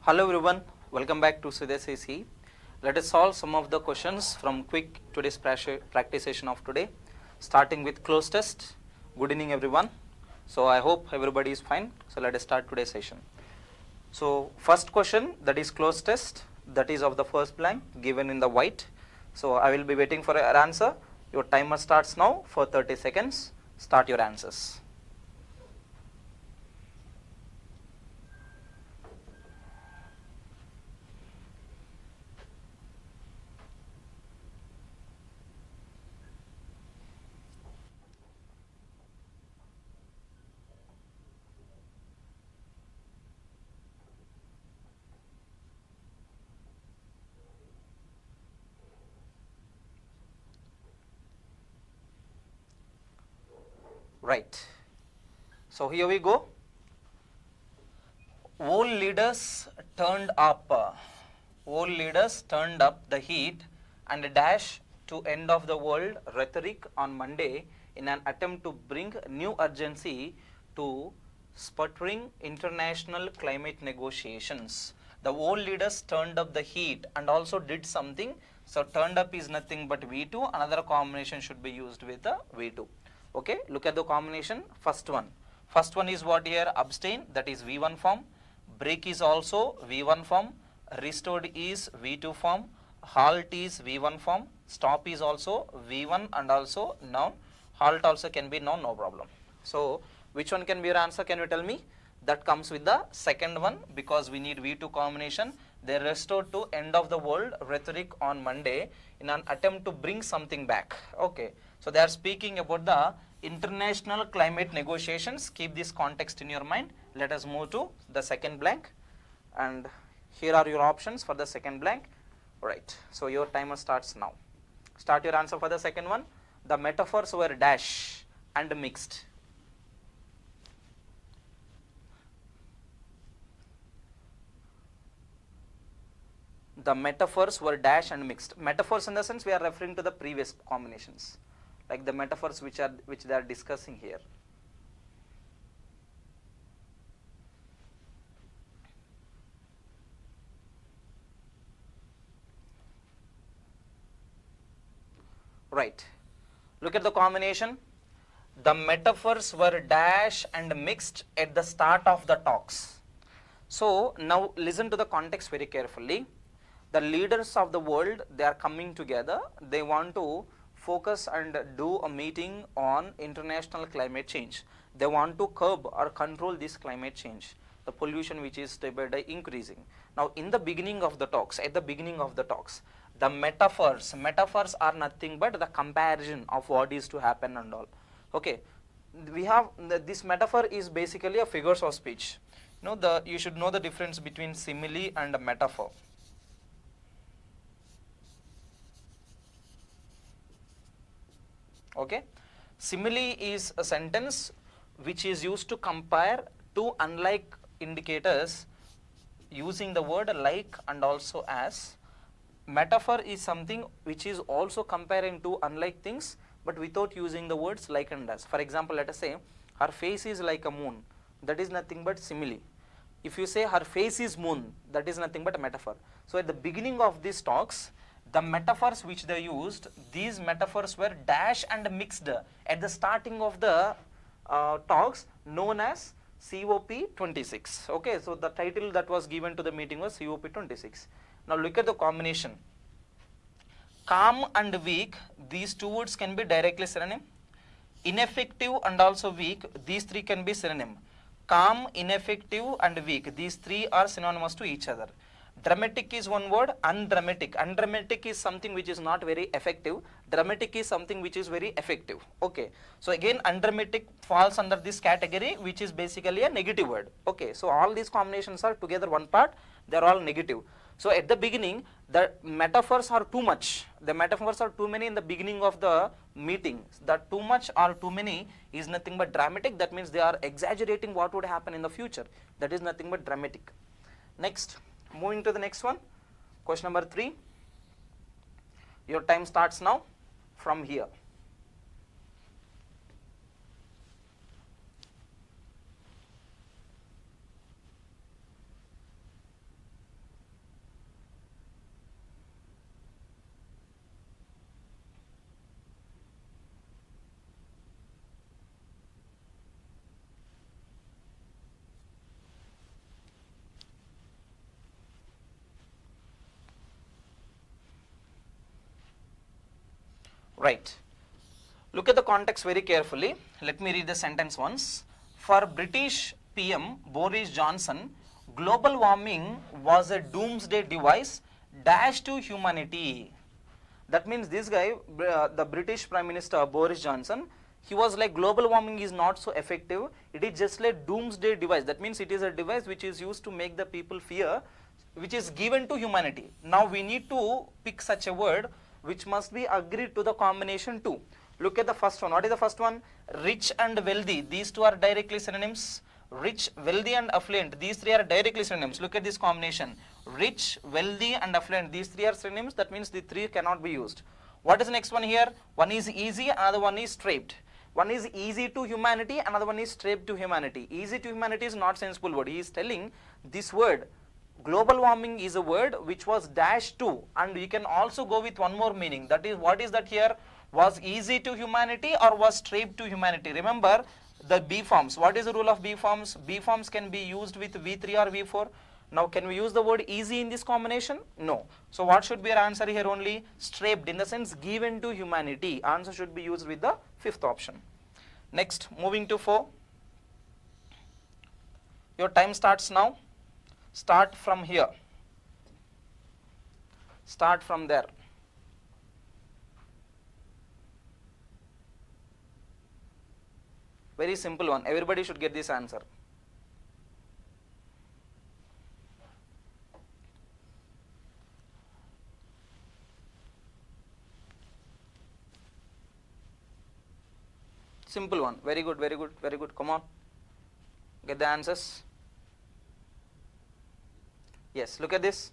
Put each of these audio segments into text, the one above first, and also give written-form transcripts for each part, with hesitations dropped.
Hello everyone, welcome back to SBI CCE. Let us solve some of the questions from quick today's practice session of today, starting with cloze test. Good evening everyone. So I hope everybody is fine. So let us start today's session. So first question, that is cloze test, that is of the first blank given in the white. So I will be waiting for your answer. Your timer starts now for 30 seconds. Start your answers. Right. So here we go. World leaders turned up the heat and dash to end of the world rhetoric on Monday in an attempt to bring new urgency to sputtering international climate negotiations. The world leaders turned up the heat and also did something. So turned up is nothing but V2. Another combination should be used with the V2. Okay, look at the combination. First one is what here? Abstain, that is V1 form. Break is also V1 form. Restored is V2 form. Halt is V1 form. Stop is also V1 and also noun. Halt also can be noun, no problem. So which one can be your answer? Can you tell me? That comes with the second one because we need V2 combination. They restored to end of the world rhetoric on Monday in an attempt to bring something back. Okay. So they are speaking about the international climate negotiations. Keep this context in your mind. Let us move to the second blank. And here are your options for the second blank. Right. So your timer starts now. Start your answer for the second one. The metaphors were dash and mixed. The metaphors were dash and mixed. Metaphors in the sense we are referring to the previous combinations, like the metaphors which they are discussing here. Right. Look at the combination. The metaphors were dash and mixed at the start of the talks. So now listen to the context very carefully. The leaders of the world, they are coming together. They want to focus and do a meeting on international climate change. They want to curb or control this climate change, the pollution which is day by day increasing. Now in the beginning of the talks, the metaphors are nothing but the comparison of what is to happen and all. Okay, we have this metaphor is basically a figures of speech. You should know the difference between simile and a metaphor. Okay, simile is a sentence which is used to compare two unlike indicators using the word like and also as. Metaphor is something which is also comparing two unlike things but without using the words like and as. For example, let us say her face is like a moon, that is nothing but simile. If you say her face is moon, that is nothing but a metaphor. So at the beginning of these talks, the metaphors which they used, these metaphors were dash and mixed at the starting of the talks, known as COP26. Okay, so the title that was given to the meeting was COP26. Now look at the combination. Calm and weak, these two words can be directly synonym. Ineffective and also weak, these three can be synonym. Calm, ineffective and weak, these three are synonymous to each other. Dramatic is one word, undramatic. Undramatic is something which is not very effective. Dramatic is something which is very effective. Okay. So again, undramatic falls under this category, which is basically a negative word. Okay. So all these combinations are together one part. They are all negative. So at the beginning, the metaphors are too much. The metaphors are too many in the beginning of the meeting. That too much or too many is nothing but dramatic. That means they are exaggerating what would happen in the future. That is nothing but dramatic. Next. Moving to the next one, question number 3. Your time starts now from here. Right. Look at the context very carefully. Let me read the sentence once. For British PM Boris Johnson, global warming was a doomsday device dash to humanity. That means this guy, the British Prime Minister Boris Johnson, he was like, global warming is not so effective. It is just like doomsday device. That means it is a device which is used to make the people fear, which is given to humanity. Now we need to pick such a word which must be agreed to the combination 2. Look at the first one. What is the first one? Rich and wealthy. These two are directly synonyms. Rich, wealthy and affluent. These three are directly synonyms. Look at this combination. Rich, wealthy and affluent. These three are synonyms. That means the three cannot be used. What is the next one here? One is easy, another one is straight. One is easy to humanity, another one is straight to humanity. Easy to humanity is not sensible word. He is telling this word. Global warming is a word which was dashed to, and you can also go with one more meaning. That is, what is that here? Was easy to humanity or was straight to humanity? Remember the B forms. What is the rule of B forms? B forms can be used with V3 or V4. Now can we use the word easy in this combination? No. So what should be our answer here? Only straight, in the sense given to humanity. Answer should be used with the fifth option. Next, moving to 4. Your time starts now. Start from here. Start from there. Very simple one. Everybody should get this answer. Simple one. Very good, very good, very good. Come on. Get the answers. Yes, look at this.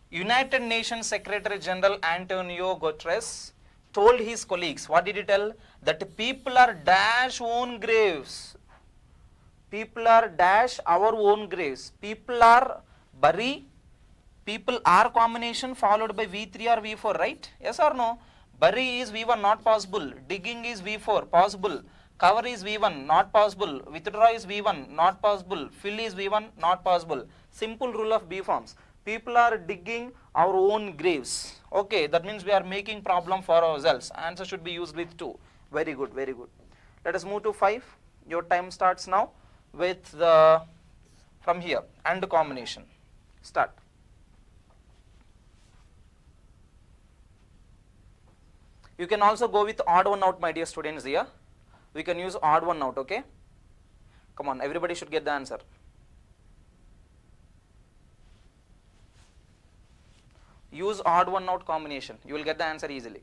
United Nations Secretary General Antonio Guterres told his colleagues, what did he tell? That people are dash own graves. People are dash our own graves. People are bury. People are combination followed by V3 or V4, right? Yes or no? Bury is V1, not possible. Digging is V4, possible. Cover is V1, not possible. Withdraw is V1, not possible. Fill is V1, not possible. Simple rule of B forms. People are digging our own graves. Okay, that means we are making problem for ourselves. Answer should be used with 2. Very good, very good. Let us move to 5. Your time starts now with the, from here, and combination. Start. You can also go with odd one out, my dear students here. We can use odd one out, okay? Come on, everybody should get the answer. Use odd one out combination. You will get the answer easily.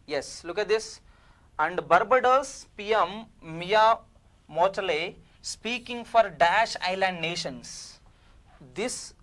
Yes, look at this. And Barbados PM Mia Mottley speaking for dash island nations. This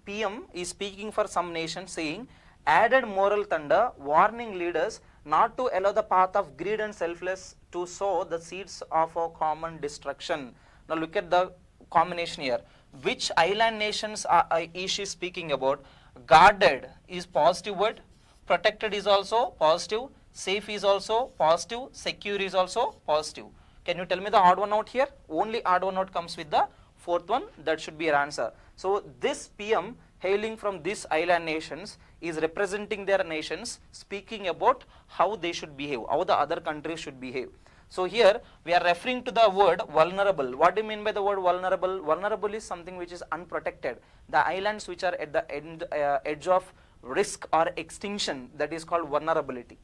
PM is speaking for some nations, saying added moral thunder, warning leaders not to allow the path of greed and selfless to sow the seeds of a common destruction. Now look at the combination here. Which island nations is she speaking about? Guarded is positive word, protected is also positive, safe is also positive, secure is also positive. Can you tell me the odd one out here? Only odd one out comes with the fourth one. That should be your answer. So this PM hailing from these island nations is representing their nations, speaking about how they should behave, how the other countries should behave. So here we are referring to the word vulnerable. What do you mean by the word vulnerable? Vulnerable is something which is unprotected. The islands which are at the edge of risk or extinction, that is called vulnerability.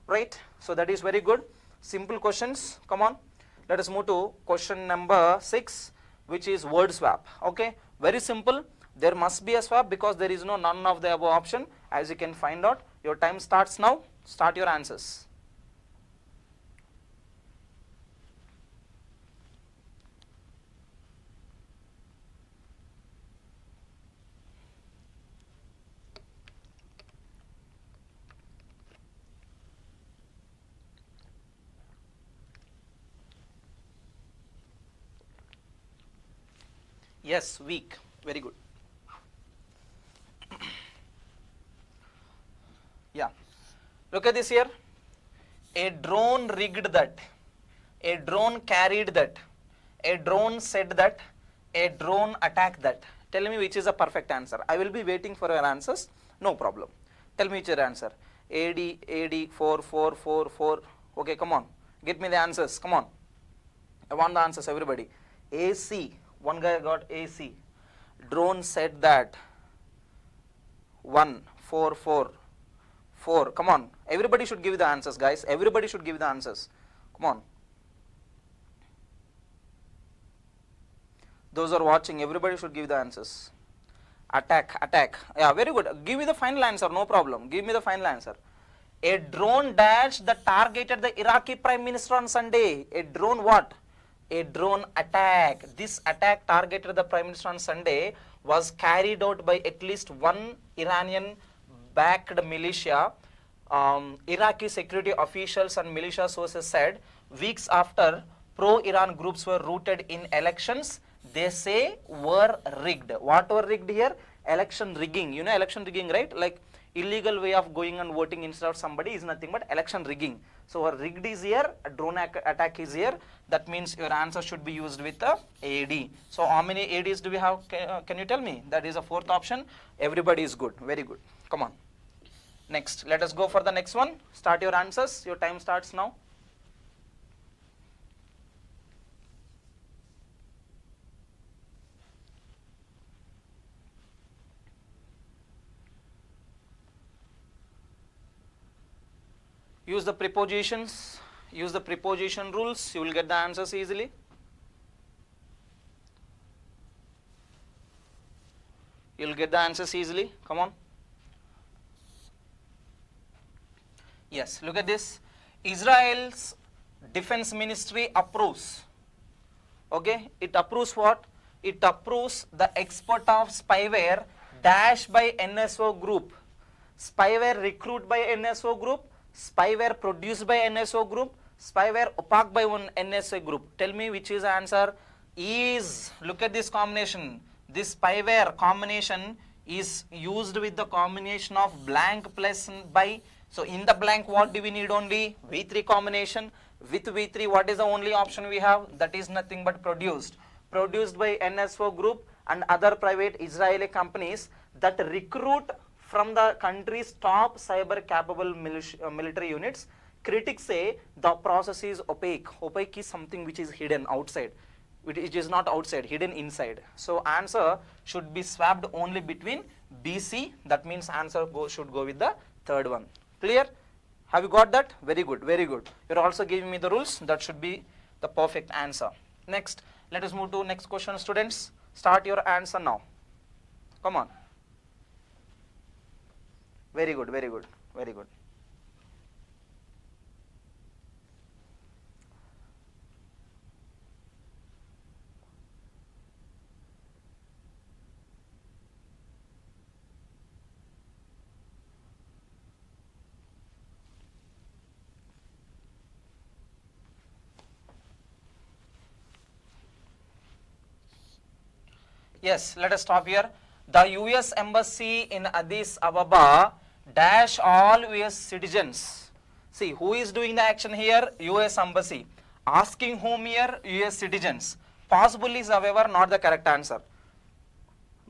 Right? So that is very good. Simple questions. Come on. Let us move to question number 6, which is word swap. Okay, very simple. There must be a swap because there is no none of the above option, as you can find out. Your time starts now. Start your answers. Yes, weak. Very good. Yeah. Look at this here. A drone rigged that. A drone carried that. a drone said that, a drone attacked that. Tell me which is a perfect answer. I will be waiting for your answers, no problem. Tell me which is your answer. AD 4444. Okay, come on, get me the answers, come on. I want the answers, everybody. AC, one guy got AC. Drone said that. 1444. Come on, everybody should give the answers, guys. Everybody should give the answers. Come on. Those are watching, everybody should give the answers. Attack. Yeah, very good. Give me the final answer, no problem. Give me the final answer. A drone dash that targeted the Iraqi Prime Minister on Sunday. A drone what? A drone attack. This attack targeted the Prime Minister on Sunday was carried out by at least one Iranian-backed militia. Iraqi security officials and militia sources said weeks after pro-Iran groups were routed in elections, they say were rigged. What were rigged here? Election rigging. You know election rigging, right? Like illegal way of going and voting instead of somebody is nothing but election rigging. So a rigged is here, a drone attack is here. That means your answer should be used with a AD. So how many ADs do we have? Can you tell me? That is a fourth option. Everybody is good. Very good. Come on. Next, let us go for the next one. Start your answers. Your time starts now. Use the prepositions, use the preposition rules, you will get the answers easily. You will get the answers easily, come on. Yes, look at this. Israel's defense ministry approves. Okay, it approves what? It approves the export of spyware dash by NSO group. Spyware recruit by NSO group. Spyware produced by NSO group, spyware opaque by one NSO group. Tell me which is the answer. Is, look at this combination. This spyware combination is used with the combination of blank plus by. So in the blank what do we need only? V3 combination. With V3 what is the only option we have? That is nothing but produced. Produced by NSO group and other private Israeli companies that recruit from the country's top cyber capable military units. Critics say the process is opaque. Opaque is something which is hidden outside. It is not outside, hidden inside. So answer should be swapped only between BC. That means answer should go with the third one. Clear? Have you got that? Very good, very good. You're also giving me the rules. That should be the perfect answer. Next, let us move to next question, students. Start your answer now. Come on. Very good, very good, very good. Yes, let us stop here. The US Embassy in Addis Ababa dash all US citizens. See, who is doing the action here? US Embassy. Asking whom here? US citizens. Possible is however not the correct answer.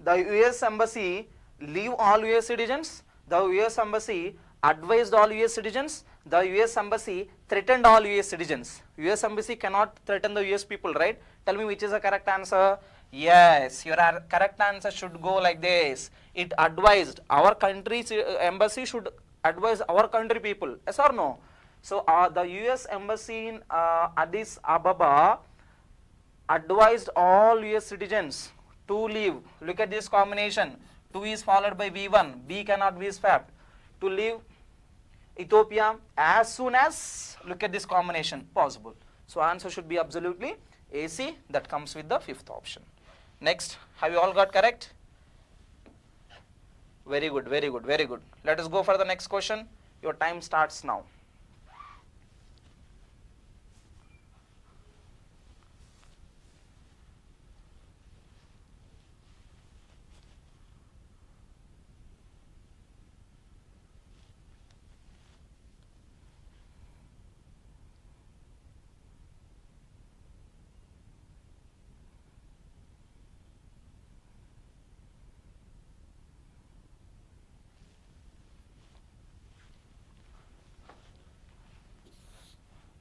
The US Embassy leave all US citizens. The US Embassy advised all US citizens. The US Embassy threatened all US citizens. US Embassy cannot threaten the US people, right? Tell me which is the correct answer. Yes, your correct answer should go like this. It advised our country's embassy should advise our country people. Yes or no? So the US Embassy in Addis Ababa advised all US citizens to leave. Look at this combination. 2 is followed by V1. B cannot be swapped. To leave Ethiopia as soon as, look at this combination, possible. So answer should be absolutely AC. That comes with the fifth option. Next, have you all got correct? Very good, very good, very good. Let us go for the next question. Your time starts now.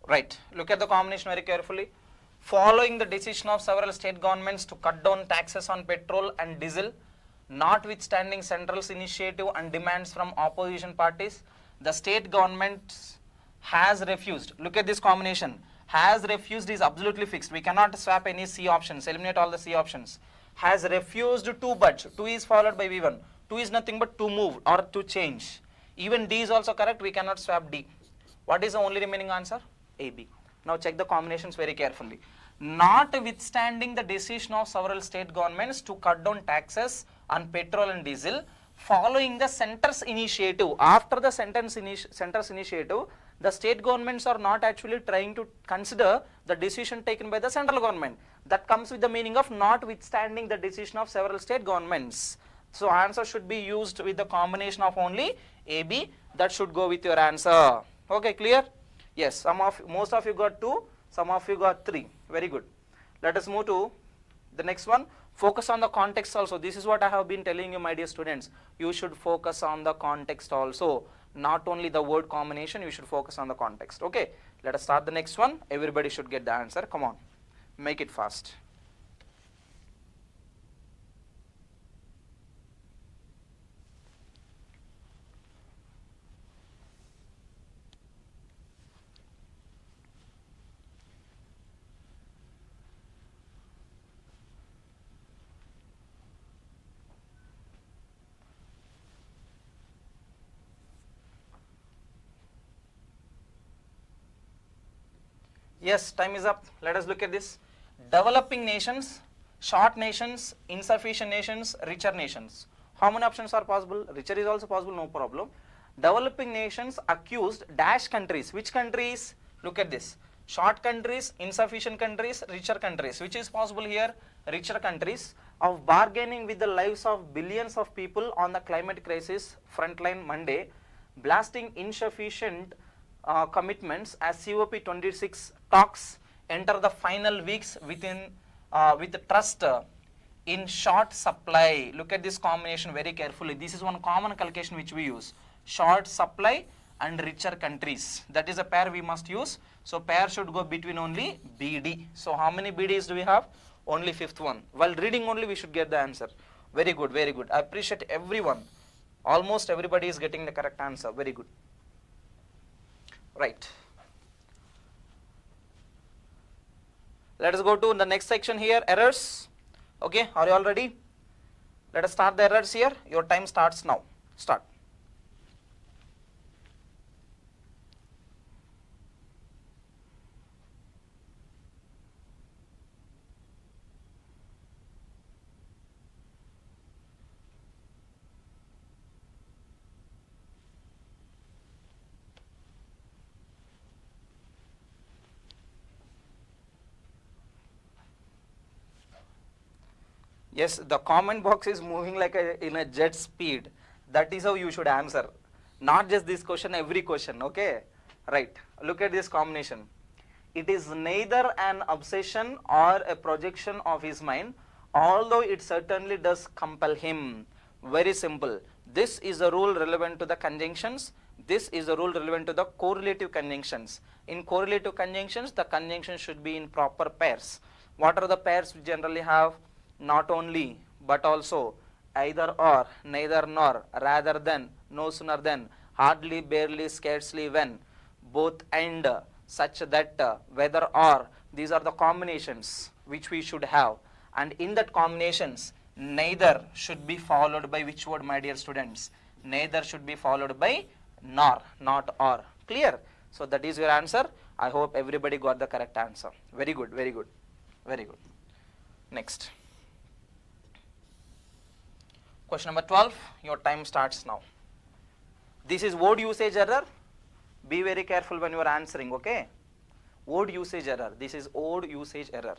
Right. Look at the combination very carefully. Following the decision of several state governments to cut down taxes on petrol and diesel, notwithstanding Central's initiative and demands from opposition parties, the state government has refused. Look at this combination. Has refused is absolutely fixed. We cannot swap any C options, eliminate all the C options. Has refused to budge. 2 is followed by V1. 2 is nothing but to move or to change. Even D is also correct. We cannot swap D. What is the only remaining answer? AB. Now check the combinations very carefully. Notwithstanding the decision of several state governments to cut down taxes on petrol and diesel, following the center's initiative, after the center's initiative, the state governments are not actually trying to consider the decision taken by the central government. That comes with the meaning of notwithstanding the decision of several state governments. So answer should be used with the combination of only AB. That should go with your answer. Okay, clear? Yes, most of you got 2, some of you got 3. Very good. Let us move to the next one. Focus on the context also. This is what I have been telling you, my dear students. You should focus on the context also. Not only the word combination, you should focus on the context. Okay, let us start the next one. Everybody should get the answer. Come on, make it fast. Yes, time is up. Let us look at this. Developing nations, short nations, insufficient nations, richer nations. How many options are possible? Richer is also possible, no problem. Developing nations accused dash countries. Which countries? Look at this. Short countries, insufficient countries, richer countries. Which is possible here? Richer countries of bargaining with the lives of billions of people on the climate crisis frontline Monday, blasting insufficient commitments as COP26 talks enter the final weeks with trust in short supply. Look at this combination very carefully. This is one common calculation which we use. Short supply and richer countries. That is a pair we must use. So pair should go between only BD. So how many BDs do we have? Only fifth one. While reading only we should get the answer. Very good, very good. I appreciate everyone. Almost everybody is getting the correct answer. Very good. Right. Let us go to the next section here, errors. Okay, are you all ready? Let us start the errors here. Your time starts now. Start. Yes, the comment box is moving like in a jet speed. That is how you should answer. Not just this question, every question, okay? Right, look at this combination. It is neither an obsession or a projection of his mind, although it certainly does compel him. Very simple. This is a rule relevant to the conjunctions. This is a rule relevant to the correlative conjunctions. In correlative conjunctions, the conjunction should be in proper pairs. What are the pairs we generally have? Not only, but also, either or, neither nor, rather than, no sooner than, hardly, barely, scarcely, when, both and, such that, whether or. These are the combinations which we should have. And in that combinations, neither should be followed by which word, my dear students? Neither should be followed by nor, not or. Clear? So that is your answer. I hope everybody got the correct answer. Very good, very good, very good. Next. Question number 12, your time starts now. This is word usage error. Be very careful when you are answering, okay? Word usage error. This is word usage error.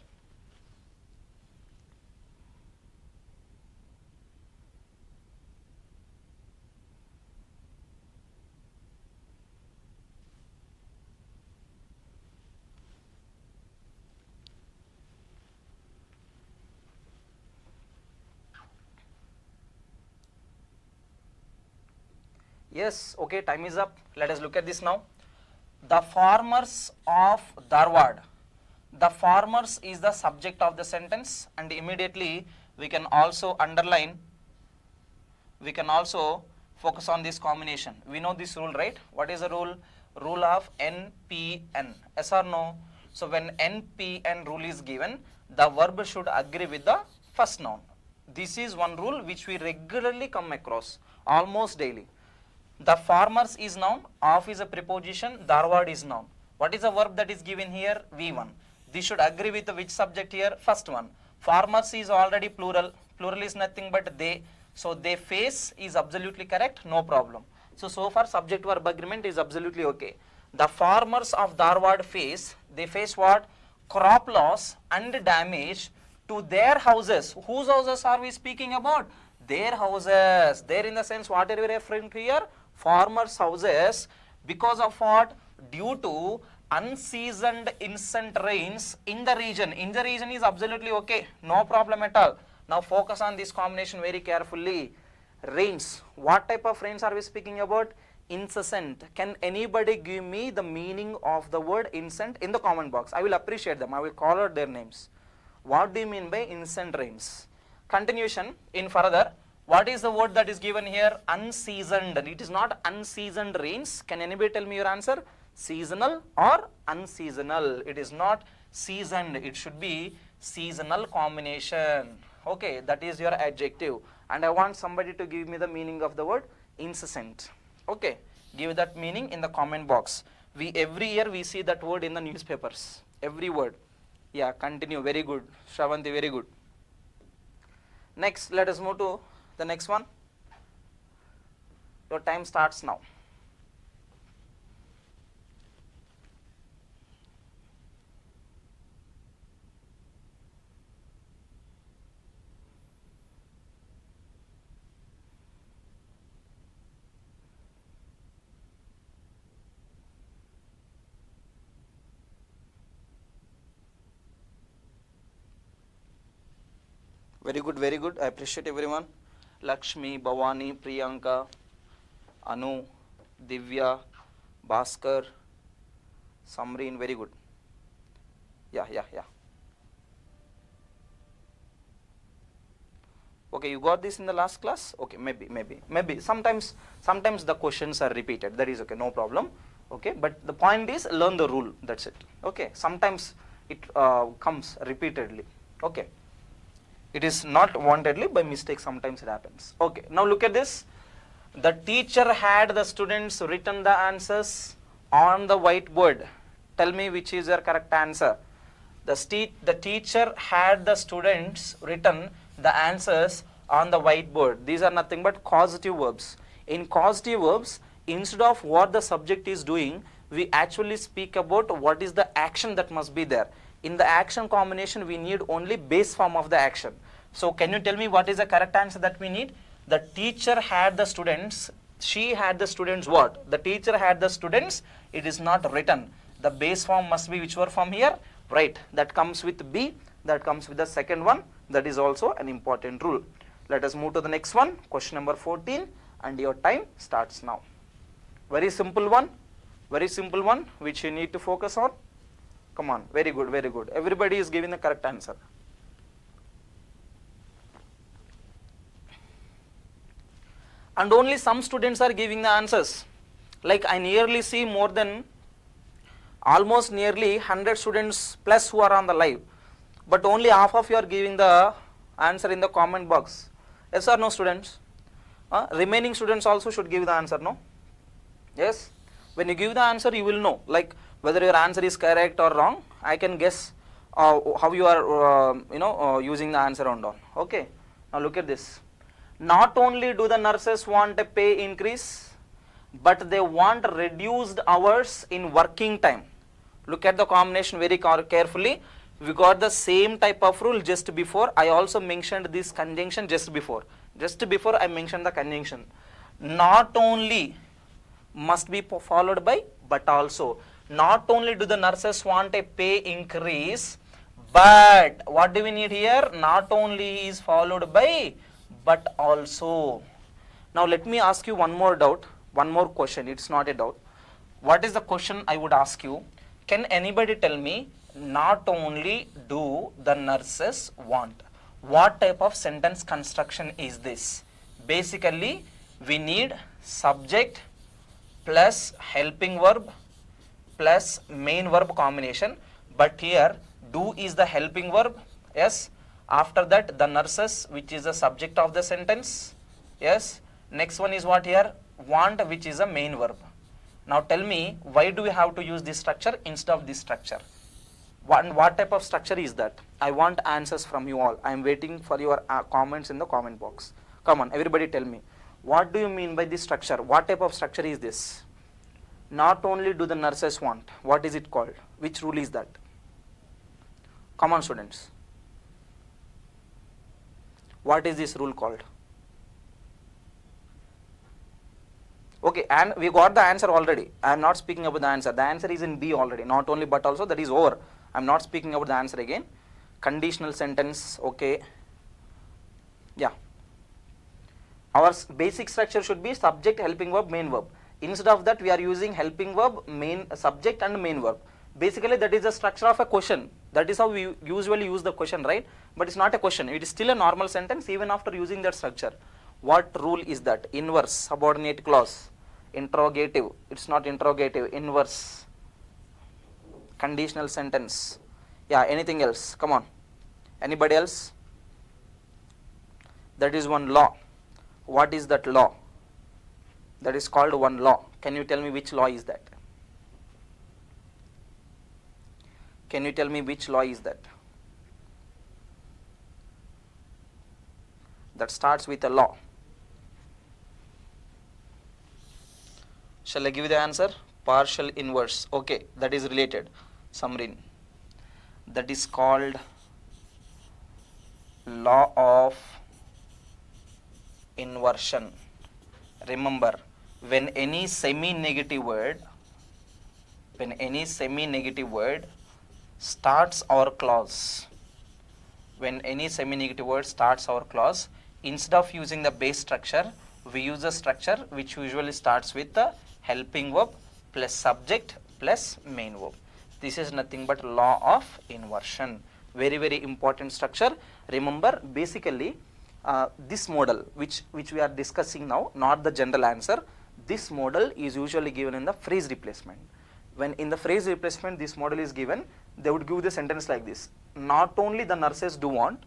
Yes, okay, time is up. Let us look at this now. The farmers of Dharwad. The farmers is the subject of the sentence, and immediately we can also underline, we can also focus on this combination. We know this rule, right? What is the rule? Rule of NPN. Yes or no? So when NPN rule is given, the verb should agree with the first noun. This is one rule which we regularly come across almost daily. The farmers is noun, of is a preposition, Dharwad is noun. What is the verb that is given here? V1. This should agree with which subject here? First one. Farmers is already plural. Plural is nothing but they. So they face is absolutely correct, no problem. So far subject verb agreement is absolutely okay. The farmers of Dharwad face, they face what? Crop loss and damage to their houses. Whose houses are we speaking about? Their houses. There in the sense, what are we referring to here? Farmers' houses. Because of what? Due to unseasoned incessant rains in the region. In the region is absolutely okay. No problem at all. Now focus on this combination very carefully. Rains. What type of rains are we speaking about? Incessant. Can anybody give me the meaning of the word incessant in the comment box? I will appreciate them. I will call out their names. What do you mean by incessant rains? Continuation in further. What is the word that is given here? Unseasoned. It is not unseasoned rains. Can anybody tell me your answer? Seasonal or unseasonal? It is not seasoned. It should be seasonal combination. Okay, that is your adjective. And I want somebody to give me the meaning of the word incessant. Okay, give that meaning in the comment box. Every year we see that word in the newspapers. Every word. Yeah, continue. Very good. Shravanti, very good. Next, let us move to the next one. Your time starts now. Very good, very good. I appreciate everyone. Lakshmi, Bhavani, Priyanka, Anu, Divya, Bhaskar, Samreen, very good. Yeah. Okay, you got this in the last class? Okay, maybe. Sometimes the questions are repeated. That is okay, no problem. Okay, but the point is learn the rule. That's it. Okay, sometimes it comes repeatedly. Okay. It is not wantedly, by mistake sometimes it happens. Okay, now look at this. The teacher had the students written the answers on the whiteboard. Tell me which is your correct answer. The teacher had the students written the answers on the whiteboard. These are nothing but causative verbs. In causative verbs, instead of what the subject is doing, we actually speak about what is the action that must be there. In the action combination, we need only base form of the action. So can you tell me what is the correct answer that we need? The teacher had the students. She had the students what? The teacher had the students. It is not written. The base form must be which word form here? Right. That comes with B. That comes with the second one. That is also an important rule. Let us move to the next one. Question number 14. And your time starts now. Very simple one. Very simple one which you need to focus on. Come on, very good, very good. Everybody is giving the correct answer. And only some students are giving the answers. Like I nearly see more than almost nearly 100 students plus who are on the live. But only half of you are giving the answer in the comment box. Yes or no, students? Remaining students also should give the answer, no? Yes? When you give the answer, you will know. Like whether your answer is correct or wrong, I can guess how you are, using the answer and all. Okay. Now look at this. Not only do the nurses want a pay increase, but they want reduced hours in working time. Look at the combination very carefully. We got the same type of rule just before. I also mentioned this conjunction just before. Just before I mentioned the conjunction. Not only must be followed by, but also. Not only do the nurses want a pay increase, but what do we need here? Not only is followed by, but also. Now let me ask you one more doubt, one more question. It's not a doubt. What is the question I would ask you? Can anybody tell me, not only do the nurses want? What type of sentence construction is this? Basically, we need subject plus helping verb plus main verb combination, but here do is the helping verb, yes. After that the nurses, which is the subject of the sentence, yes. Next one is what here? Want, which is a main verb. Now tell me, why do we have to use this structure instead of this structure? What type of structure is that? I want answers from you all. I am waiting for your comments in the comment box. Come on, everybody tell me. What do you mean by this structure? What type of structure is this? Not only do the nurses want. What is it called? Which rule is that? Come on, students. What is this rule called? Okay, and we got the answer already. I am not speaking about the answer. The answer is in B already. Not only but also, that is over. I am not speaking about the answer again. Conditional sentence, okay. Yeah. Our basic structure should be subject, helping verb, main verb. Instead of that, we are using helping verb, main subject and main verb. Basically, that is the structure of a question. That is how we usually use the question, right? But it's not a question. It is still a normal sentence even after using that structure. What rule is that? Inverse, subordinate clause, interrogative. It's not interrogative, inverse, conditional sentence. Yeah, anything else? Come on. Anybody else? That is one law. What is that law? That is called one law. Can you tell me which law is that? Can you tell me which law is that? That starts with a law. Shall I give you the answer? Partial inverse. Okay, that is related. Samrin. That is called law of inversion. Remember, when any semi-negative word starts our clause, instead of using the base structure, we use a structure which usually starts with the helping verb plus subject plus main verb. This is nothing but law of inversion. Very, very important structure. Remember, basically, this model which we are discussing now, not the general answer, this model is usually given in the phrase replacement. When in the phrase replacement this model is given, they would give the sentence like this: not only the nurses do want,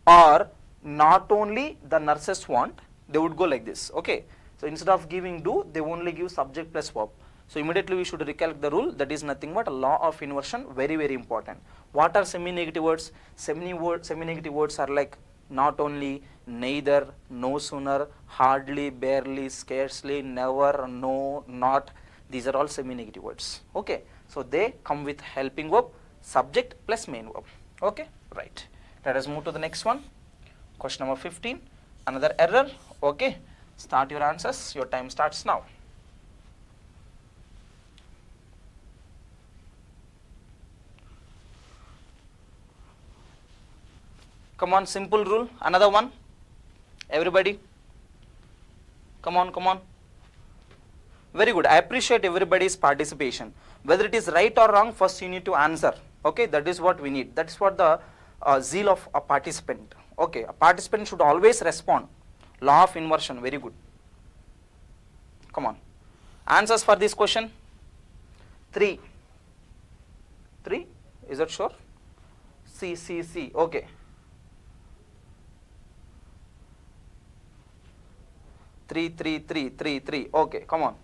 or not only the nurses want, they would go like this. Okay, so instead of giving do, they only give subject plus verb. So immediately we should recalculate the rule. That is nothing but a law of inversion. Very, very important. What are semi-negative words? Semi-negative words are like not only, neither, no sooner, hardly, barely, scarcely, never, no, not. These are all semi-negative words. Okay, so they come with helping verb, subject plus main verb. Okay, right. Let us move to the next one. Question number 15. Another error. Okay, start your answers. Your time starts now. Come on, simple rule. Another one. Everybody. Come on, come on. Very good. I appreciate everybody's participation. Whether it is right or wrong, first you need to answer. Okay, that is what we need. That is what the zeal of a participant. Okay, a participant should always respond. Law of inversion. Very good. Come on. Answers for this question? 3. 3? Is that sure? C. Okay. 3. Okay, come on.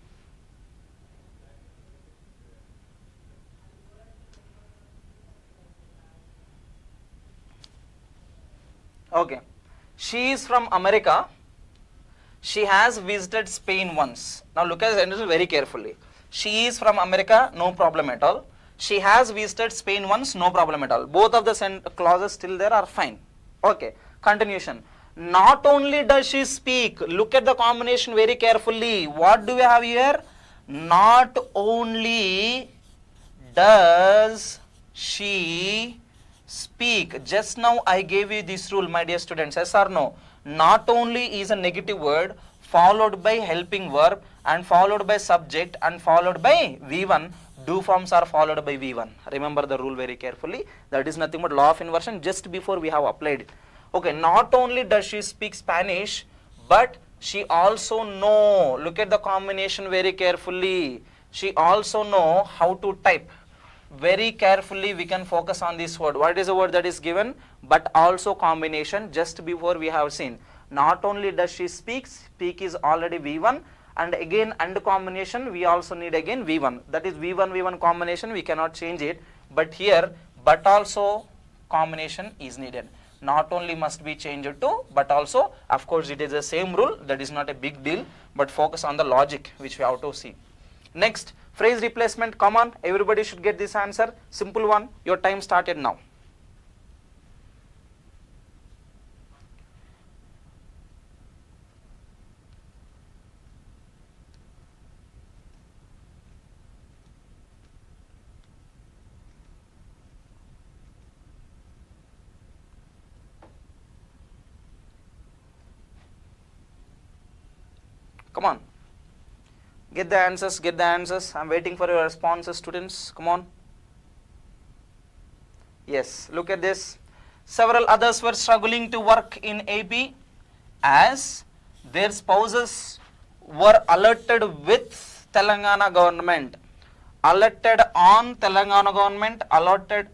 Okay. She is from America. She has visited Spain once. Now look at the sentence very carefully. She is from America, no problem at all. She has visited Spain once, no problem at all. Both of the clauses still there are fine. Okay. Continuation. Not only does she speak, look at the combination very carefully. What do we have here? Not only does she speak. Just now I gave you this rule, my dear students. Yes or no? Not only is a negative word followed by helping verb and followed by subject and followed by V1, do forms are followed by V1. Remember the rule very carefully. That is nothing but law of inversion just before we have applied it. Okay, not only does she speak Spanish, but she also know, look at the combination very carefully. She also know how to type. Very carefully we can focus on this word. What is the word that is given? But also combination just before we have seen. Not only does she speak is already V1, and again and combination we also need again V1. That is V1 combination, we cannot change it. But here, but also combination is needed. Not only must be changed to, but also, of course it is the same rule, that is not a big deal, but focus on the logic which we have to see. Next, phrase replacement, come on, everybody should get this answer, simple one, your time started now. Come on, get the answers, I'm waiting for your responses, students, come on. Yes, look at this. Several others were struggling to work in AP as their spouses were alerted with Telangana government. Alerted on Telangana government, allocated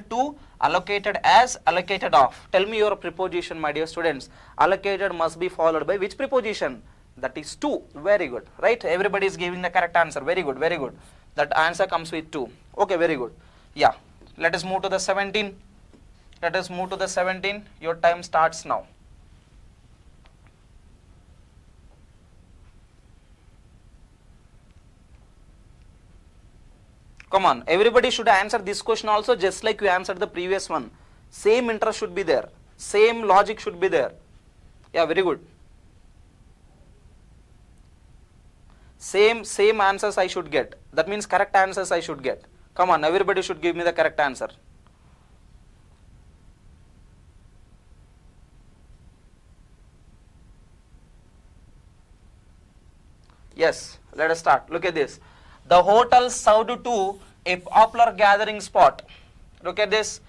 to, allocated as, allocated off. Tell me your preposition, my dear students. Allocated must be followed by which preposition? That is to. Very good, right? Everybody is giving the correct answer. Very good, very good. That answer comes with to. Okay, very good. Yeah, let us move to the 17. Let us move to the 17. Your time starts now. Come on, everybody should answer this question also just like you answered the previous one. Same interest should be there. Same logic should be there. Yeah, very good. Same answers I should get. That means correct answers I should get. Come on, everybody should give me the correct answer. Yes, let us start. Look at this. The hotel served to a popular gathering spot. Look at this.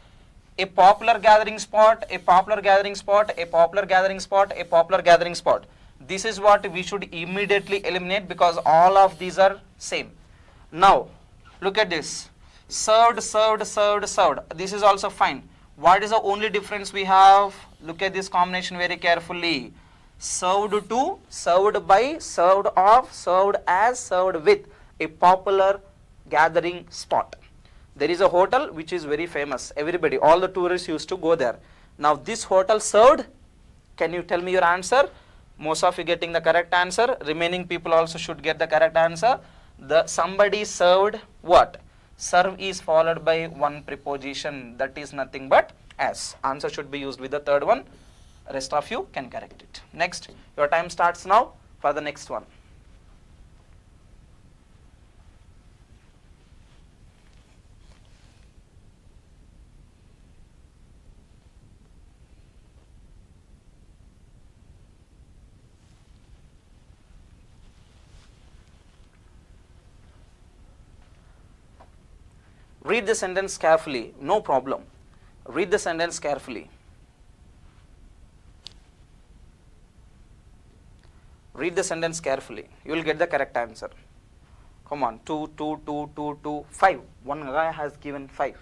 A popular gathering spot, a popular gathering spot, a popular gathering spot, a popular gathering spot. This is what we should immediately eliminate because all of these are same. Now, look at this. Served. This is also fine. What is the only difference we have? Look at this combination very carefully. Served to, served by, served of, served as, served with. A popular gathering spot. There is a hotel which is very famous. Everybody, all the tourists used to go there. Now this hotel served. Can you tell me your answer? Most of you getting the correct answer. Remaining people also should get the correct answer. The somebody served what? Serve is followed by one preposition. That is nothing but as. Answer should be used with the third one. Rest of you can correct it. Next, your time starts now for the next one. Read the sentence carefully, no problem. Read the sentence carefully. Read the sentence carefully. You will get the correct answer. Come on, 2, 2, 2, 2, 2, 5. One guy has given 5.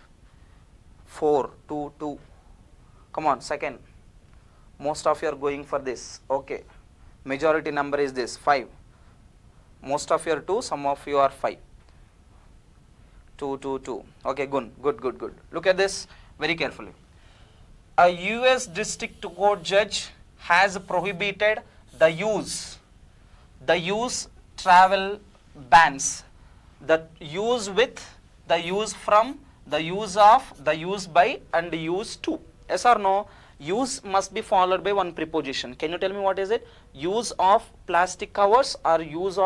4, 2, 2. Come on, second. Most of you are going for this. Okay. Majority number is this, 5. Most of you are 2, some of you are 5. 2, 2, 2. Okay, good. Look at this very carefully. A US District Court judge has prohibited the use travel bans, the use with, the use from, the use of, the use by and the use to. Yes or no? Use must be followed by one preposition. Can you tell me what is it? Use of plastic covers or use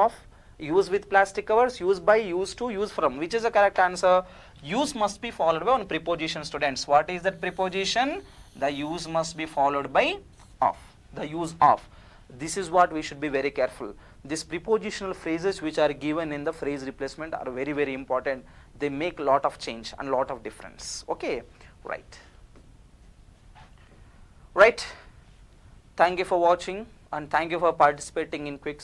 with plastic covers, use by, use to, use from. Which is the correct answer? Use must be followed by one preposition, students. What is that preposition? The use must be followed by of. The use of. This is what we should be very careful. these prepositional phrases which are given in the phrase replacement are very, very important. They make lot of change and lot of difference. Okay, right. Right. Thank you for watching and thank you for participating in quick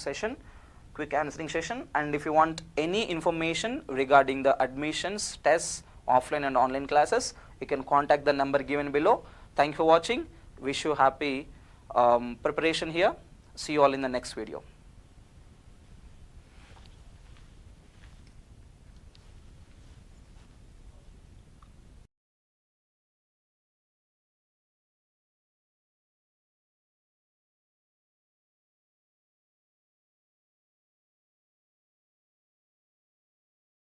answering session. And if you want any information regarding the admissions, tests, offline and online classes, you can contact the number given below. Thank you for watching. Wish you happy preparation here. See you all in the next video.